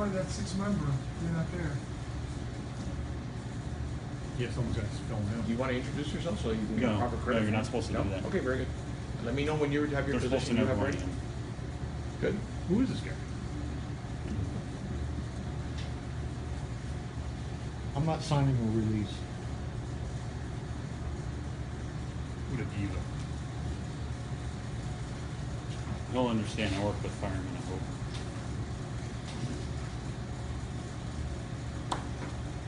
part of that sixth member. You're not there. Yeah, someone's got to fill in. Do you want to introduce yourself so you can get No, proper credit? no, you're not supposed to do that. Okay, very good. Let me know when you have your They're supposed to position you know have who I ready. am. Good. Who is this guy? I'm not signing a release. What a diva. He'll understand. I work with firemen, I hope.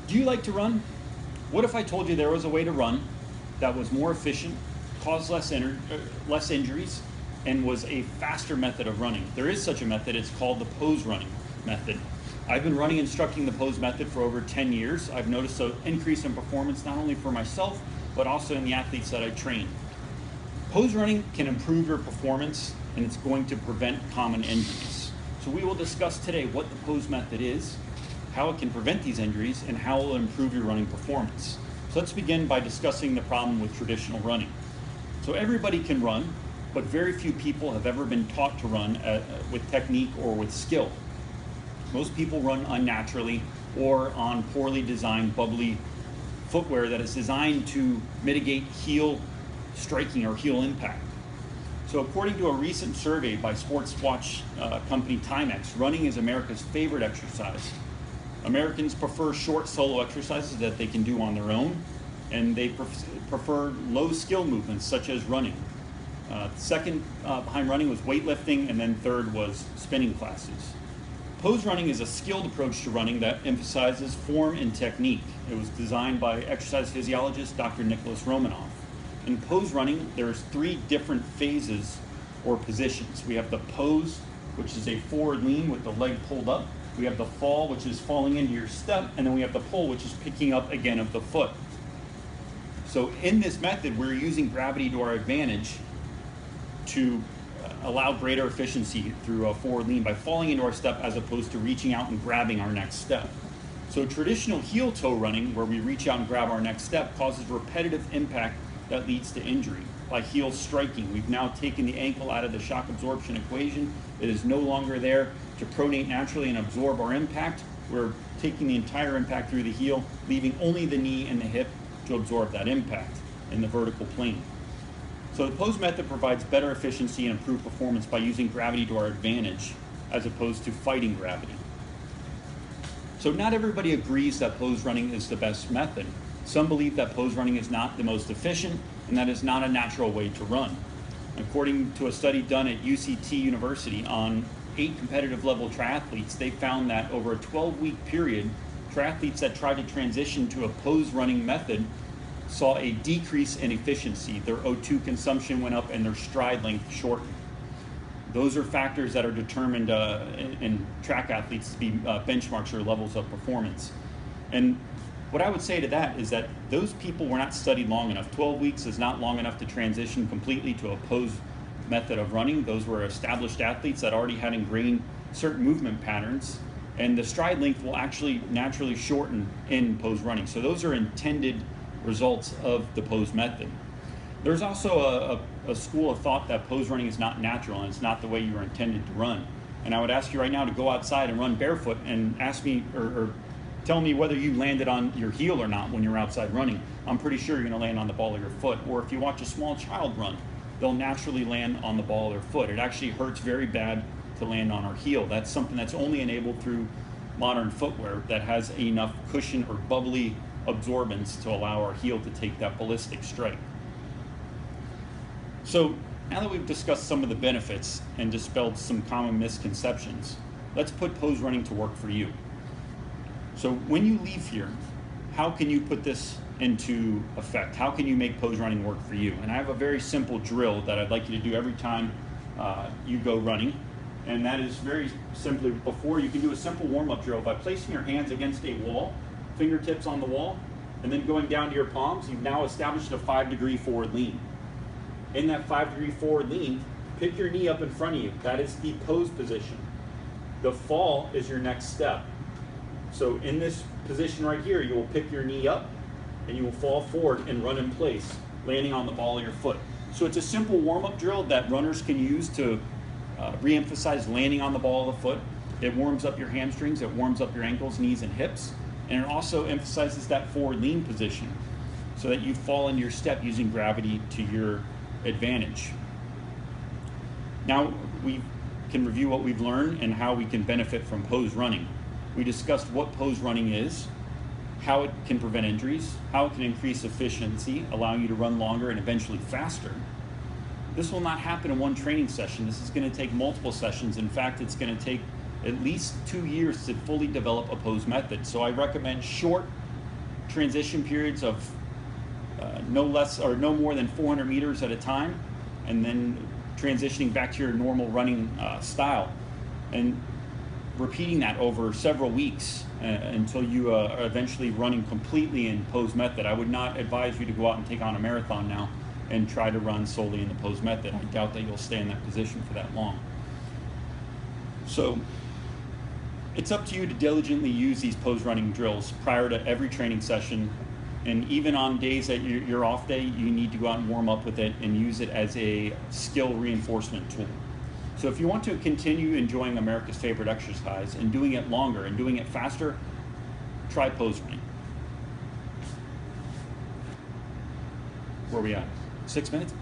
Do you like to run? What if I told you there was a way to run that was more efficient, caused less injuries, and was a faster method of running? There is such a method. It's called the pose running method. I've been running instructing the pose method for over 10 years. I've noticed an increase in performance not only for myself, but also in the athletes that I train. Pose running can improve your performance, and it's going to prevent common injuries. So we will discuss today what the pose method is, how it can prevent these injuries, and how it will improve your running performance. So let's begin by discussing the problem with traditional running. So everybody can run, but very few people have ever been taught to run with technique or with skill. Most people run unnaturally or on poorly designed bubbly footwear that is designed to mitigate heel striking or heel impact. So according to a recent survey by sports watch company Timex, running is America's favorite exercise. Americans prefer short solo exercises that they can do on their own, and they prefer low skill movements such as running. Second behind running was weightlifting, and then third was spinning classes. Pose running is a skilled approach to running that emphasizes form and technique. It was designed by exercise physiologist Dr. Nicholas Romanoff. In pose running, there's 3 different phases or positions. We have the pose, which is a forward lean with the leg pulled up. We have the fall, which is falling into your step, and then we have the pull, which is picking up again of the foot. So in this method, we're using gravity to our advantage to allow greater efficiency through a forward lean by falling into our step as opposed to reaching out and grabbing our next step. So traditional heel toe running, where we reach out and grab our next step, causes repetitive impact that leads to injury. By heel striking, we've now taken the ankle out of the shock absorption equation. It is no longer there to pronate naturally and absorb our impact. We're taking the entire impact through the heel, leaving only the knee and the hip to absorb that impact in the vertical plane. So the pose method provides better efficiency and improved performance by using gravity to our advantage as opposed to fighting gravity. So not everybody agrees that pose running is the best method. Some believe that pose running is not the most efficient and that is not a natural way to run. According to a study done at UCT University on 8 competitive level triathletes, they found that over a 12-week period, triathletes that tried to transition to a pose running method saw a decrease in efficiency. Their O2 consumption went up and their stride length shortened. Those are factors that are determined in track athletes to be benchmarks or levels of performance. And what I would say to that is that those people were not studied long enough. 12 weeks is not long enough to transition completely to a pose method of running. Those were established athletes that already had ingrained certain movement patterns, and the stride length will actually naturally shorten in pose running. So those are intended results of the pose method. There's also a school of thought that pose running is not natural and it's not the way you were intended to run. And I would ask you right now to go outside and run barefoot and ask me or tell me whether you landed on your heel or not when you're outside running. I'm pretty sure you're going to land on the ball of your foot. Or if you watch a small child run, they'll naturally land on the ball of their foot. It actually hurts very bad to land on our heel. That's something that's only enabled through modern footwear that has enough cushion or bubbly absorbance to allow our heel to take that ballistic strike. So now that we've discussed some of the benefits and dispelled some common misconceptions, let's put pose running to work for you. So when you leave here, how can you put this into effect? How can you make pose running work for you? And I have a very simple drill that I'd like you to do every time you go running. And that is very simply, before you can do a simple warm-up drill by placing your hands against a wall, fingertips on the wall, and then going down to your palms. You've now established a 5-degree forward lean. In that 5-degree forward lean, pick your knee up in front of you. That is the pose position. The fall is your next step. So in this position right here, you will pick your knee up and you will fall forward and run in place, landing on the ball of your foot. So it's a simple warm-up drill that runners can use to re-emphasize landing on the ball of the foot. It warms up your hamstrings, it warms up your ankles, knees, and hips, and it also emphasizes that forward lean position so that you fall into your step using gravity to your advantage. Now we can review what we've learned and how we can benefit from pose running. We discussed what pose running is, how it can prevent injuries, how it can increase efficiency, allowing you to run longer and eventually faster. This will not happen in one training session. This is going to take multiple sessions. In fact, it's going to take at least 2 years to fully develop a pose method. So I recommend short transition periods of no less or no more than 400 meters at a time, and then transitioning back to your normal running style, and repeating that over several weeks until you are eventually running completely in pose method. I would not advise you to go out and take on a marathon now and try to run solely in the pose method. I doubt that you'll stay in that position for that long. So it's up to you to diligently use these pose running drills prior to every training session, and even on days that you're off day, you need to go out and warm up with it and use it as a skill reinforcement tool. So if you want to continue enjoying America's favorite exercise and doing it longer and doing it faster, try pose running. Where are we at? 6 minutes?